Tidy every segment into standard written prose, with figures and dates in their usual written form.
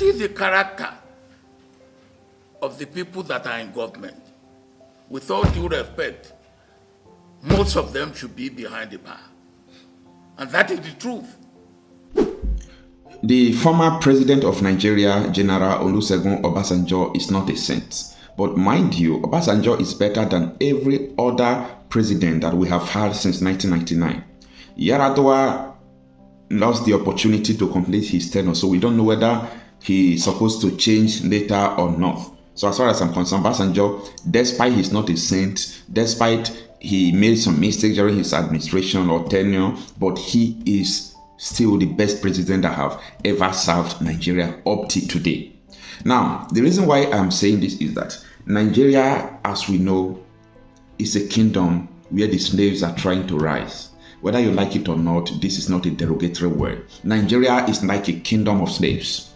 What is the character of the people that are in government? With all due respect, most of them should be behind the bar. And that is the truth. The former president of Nigeria, General Olusegun Obasanjo, is not a saint. But mind you, Obasanjo is better than every other president that we have had since 1999. Yar'Adua lost the opportunity to complete his tenure, so we don't know whether he is supposed to change later or not. So as far as I'm concerned, Obasanjo, despite he's not a saint, despite he made some mistakes during his administration or tenure, but he is still the best president that have ever served Nigeria up to today. Now, the reason why I'm saying this is that Nigeria, as we know, is a kingdom where the slaves are trying to rise. Whether you like it or not, this is not a derogatory word. Nigeria is like a kingdom of slaves.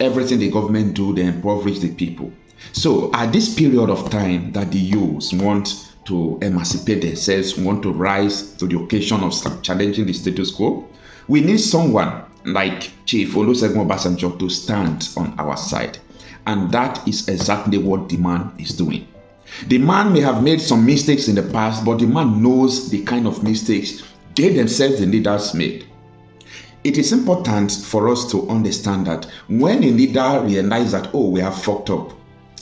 Everything the government do, they impoverish the people. So at this period of time that the youths want to emancipate themselves, want to rise to the occasion of challenging the status quo, we need someone like Chief Olusegun Obasanjo to stand on our side. And that is exactly what the man is doing. The man may have made some mistakes in the past, but the man knows the kind of mistakes they themselves, the leaders, made. It is important for us to understand that when a leader realizes that, oh, we have fucked up,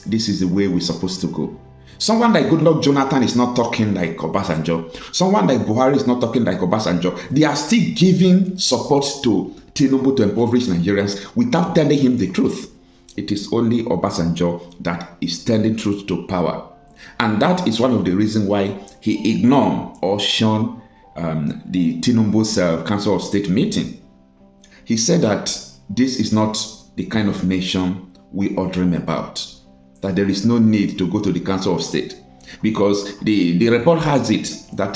this is the way we're supposed to go. Someone like Goodluck Jonathan is not talking like Obasanjo. Someone like Buhari is not talking like Obasanjo. They are still giving support to Tinubu to impoverish Nigerians without telling him the truth. It is only Obasanjo that is telling truth to power. And that is one of the reasons why he ignored or shunned the Tinubu's Council of State meeting. He said that this is not the kind of nation we all dream about, that there is no need to go to the Council of State, because the report has it that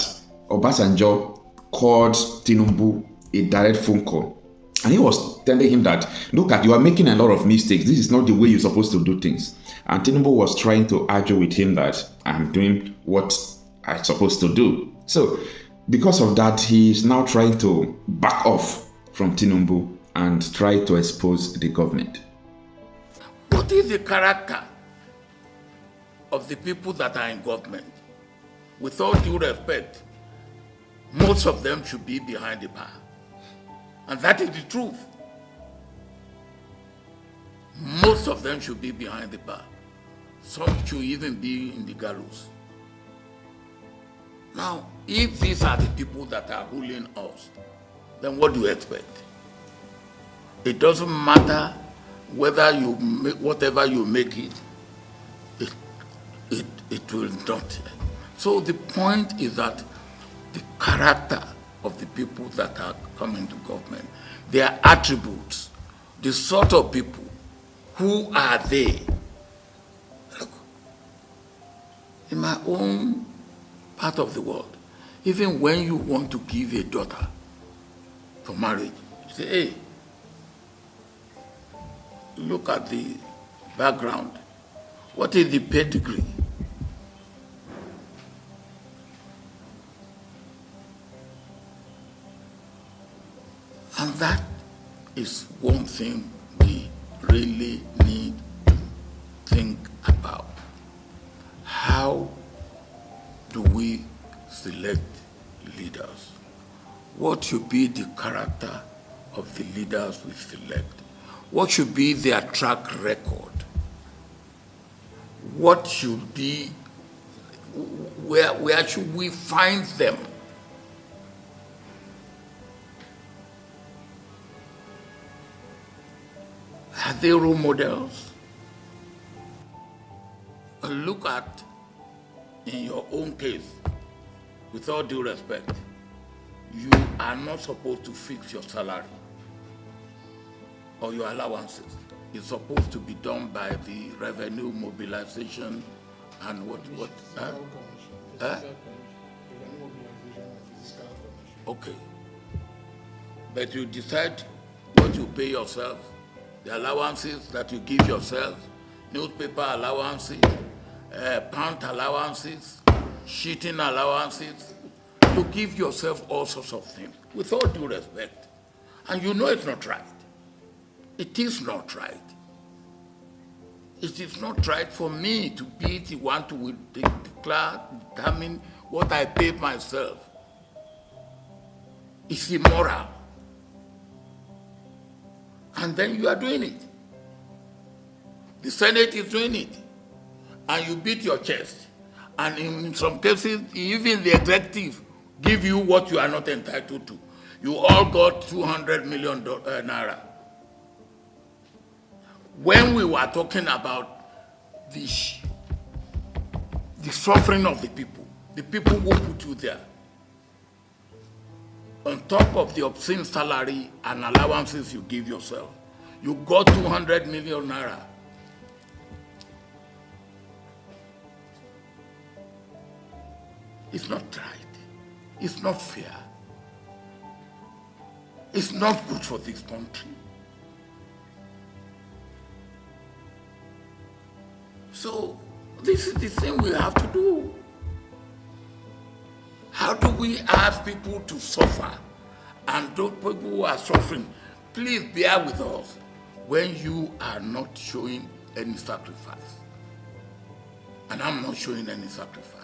Obasanjo called Tinubu a direct phone call. And he was telling him that, look at, you are making a lot of mistakes. This is not the way you're supposed to do things. And Tinubu was trying to argue with him that I'm doing what I'm supposed to do. So because of that, he is now trying to back off from Tinubu and try to expose the government. What is the character of the people that are in government? With all due respect, most of them should be behind the bar. And that is the truth. Most of them should be behind the bar. Some should even be in the gallows. Now, if these are the people that are ruling us, then what do you expect? It doesn't matter whether you make whatever you make it, it will not. So the point is that the character of the people that are coming to government, their attributes, the sort of people, who are they? Look, in my own part of the world, even when you want to give a daughter for marriage, you say, hey, look at the background. What is the pedigree? And that is one thing we really need to think about. How do we select leaders? What should be the character of the leaders we select? What should be their track record? What should be, where should we find them? Are they role models? Look at, in your own case, with all due respect, you are not supposed to fix your salary or your allowances. It's supposed to be done by the revenue mobilization and what? Okay. But you decide what you pay yourself, the allowances that you give yourself, newspaper allowances, pant allowances, sheeting allowances. You give yourself all sorts of things, with all due respect. And you know it's not right. It is not right. It is not right for me to be the one to determine what I pay myself. It's immoral. And then you are doing it. The Senate is doing it. And you beat your chest. And in some cases, even the executive give you what you are not entitled to. You all got 200 million naira. When we were talking about the suffering of the people who put you there, on top of the obscene salary and allowances you give yourself, you got 200 million naira. It's not right. It's not fair. It's not good for this country. So this is the thing we have to do. How do we ask people to suffer? And those people who are suffering, please bear with us when you are not showing any sacrifice. And I'm not showing any sacrifice.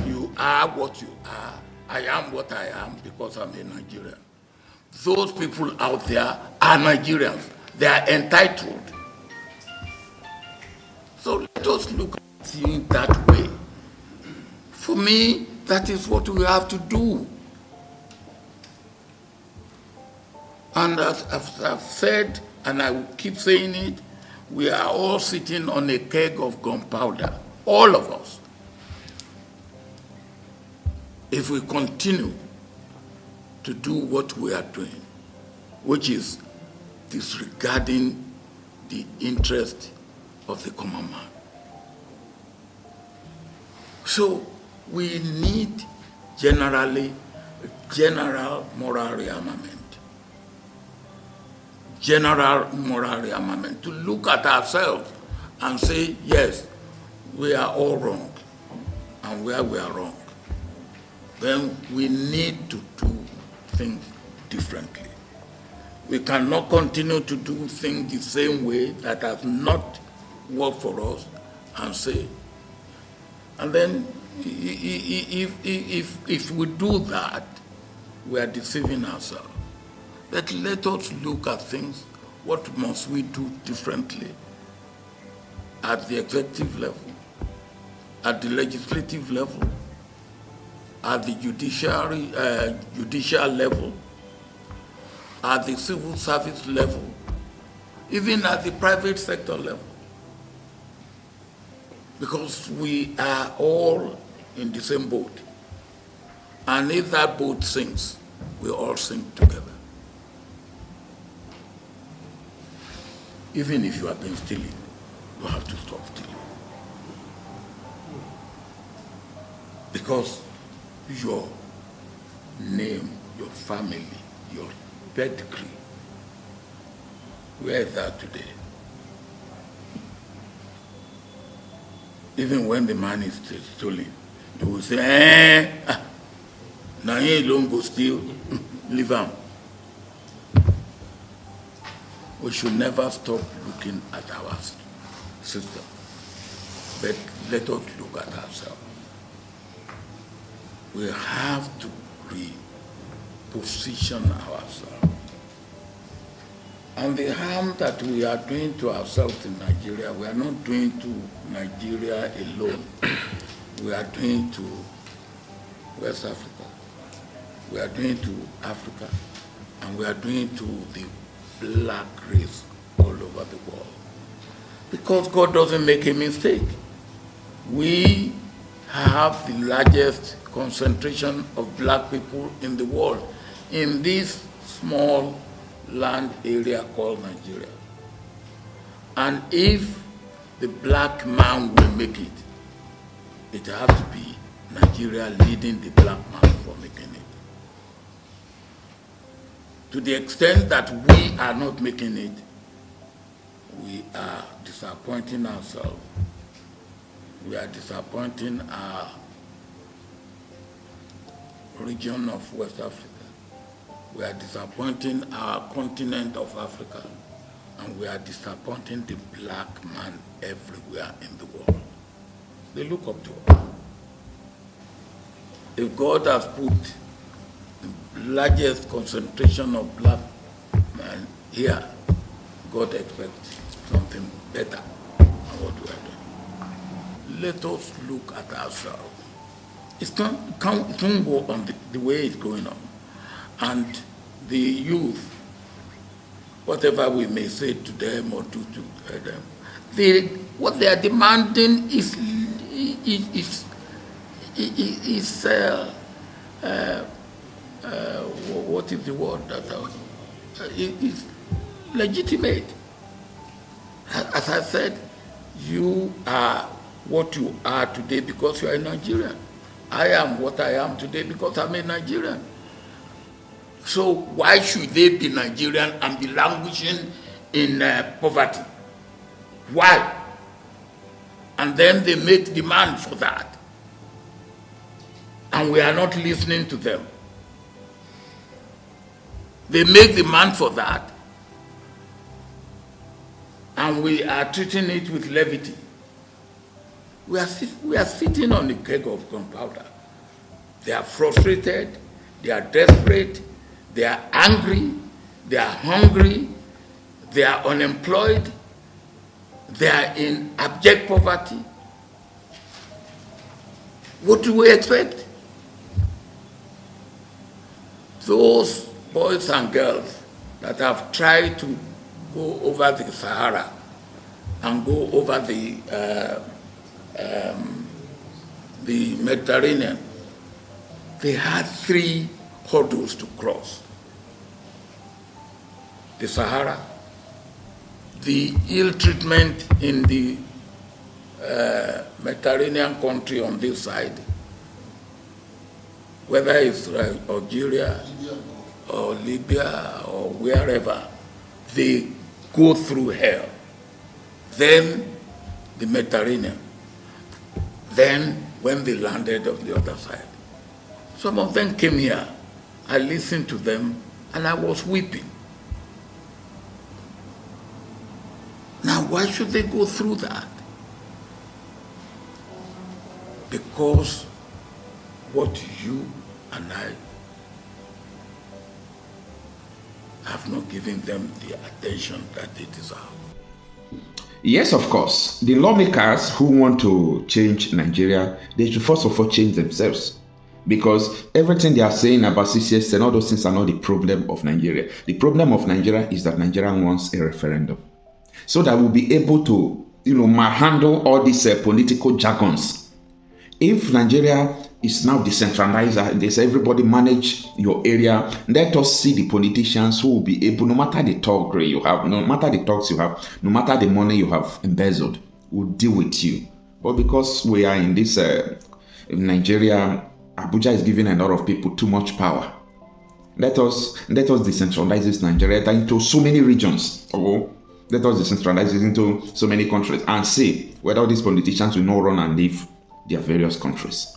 You are what you are. I am what I am because I'm a Nigerian. Those people out there are Nigerians. They are entitled. So let us look at it that way. For me, that is what we have to do. And as I've said, and I will keep saying it, we are all sitting on a keg of gunpowder, all of us. If we continue to do what we are doing, which is disregarding the interest of the common man. So we need general moral rearmament. General moral rearmament, to look at ourselves and say, yes, we are all wrong, and where we are wrong, then we need to do things differently. We cannot continue to do things the same way that has not worked for us and say, and then if we do that, we are deceiving ourselves. But let us look at things. What must we do differently at the executive level, at the legislative level, at the judicial level, at the civil service level, even at the private sector level? Because we are all in the same boat. And if that boat sinks, we all sink together. Even if you have been stealing, you have to stop stealing. Because your name, your family, your pedigree, where is that today? Even when the man is stolen, you will say, now he alone go steal, leave him. We should never stop looking at our system, but let us look at ourselves. We have to reposition ourselves. And the harm that we are doing to ourselves in Nigeria, we are not doing to Nigeria alone. We are doing to West Africa. We are doing to Africa. And we are doing to the black race all over the world. Because God doesn't make a mistake. We have the largest concentration of black people in the world in this small land area called Nigeria. And if the black man will make it, it has to be Nigeria leading the black man for making it. To the extent that we are not making it, we are disappointing ourselves. We are disappointing our region of West Africa. We are disappointing our continent of Africa. and we are disappointing the black man everywhere in the world. They look up to us. If God has put the largest concentration of black men here, God expects something better than what we are doing. Let us look at ourselves. It won't go on the way it's going on. And the youth, whatever we may say to them or do to them, what they are demanding is what is the word that is legitimate. As I said, you are what you are today because you are a Nigerian. I am what I am today because I'm a Nigerian. So why should they be Nigerian and be languishing in poverty? Why? And then they make demand for that. And we are not listening to them. They make demand for that, and we are treating it with levity. We are sitting on a keg of gunpowder. They are frustrated, they are desperate, they are angry, they are hungry, they are unemployed, they are in abject poverty. What do we expect? Those boys and girls that have tried to go over the Sahara and go over the Mediterranean, they had 3 hurdles to cross: the Sahara, the ill treatment in the Mediterranean country on this side, whether it's Algeria or Libya or wherever, they go through hell. Then the Mediterranean. Then when they landed on the other side, some of them came here. I listened to them and I was weeping. Now, why should they go through that? Because what you and I have not given them the attention that they deserve. Yes, of course. The lawmakers who want to change Nigeria, they should first of all change themselves. Because everything they are saying about CCS and all those things are not the problem of Nigeria. The problem of Nigeria is that Nigeria wants a referendum. So that we'll be able to, handle all these political jargons. If Nigeria is now decentralized, there's everybody manage your area, let us see the politicians who will be able, no matter the talk you have, no matter the talks you have, no matter the money you have embezzled, will deal with you. But because we are in this Nigeria, Abuja is giving a lot of people too much power. Let us decentralize this Nigeria into so many regions. Let us decentralize it into so many countries and see whether these politicians will not run and leave their various countries.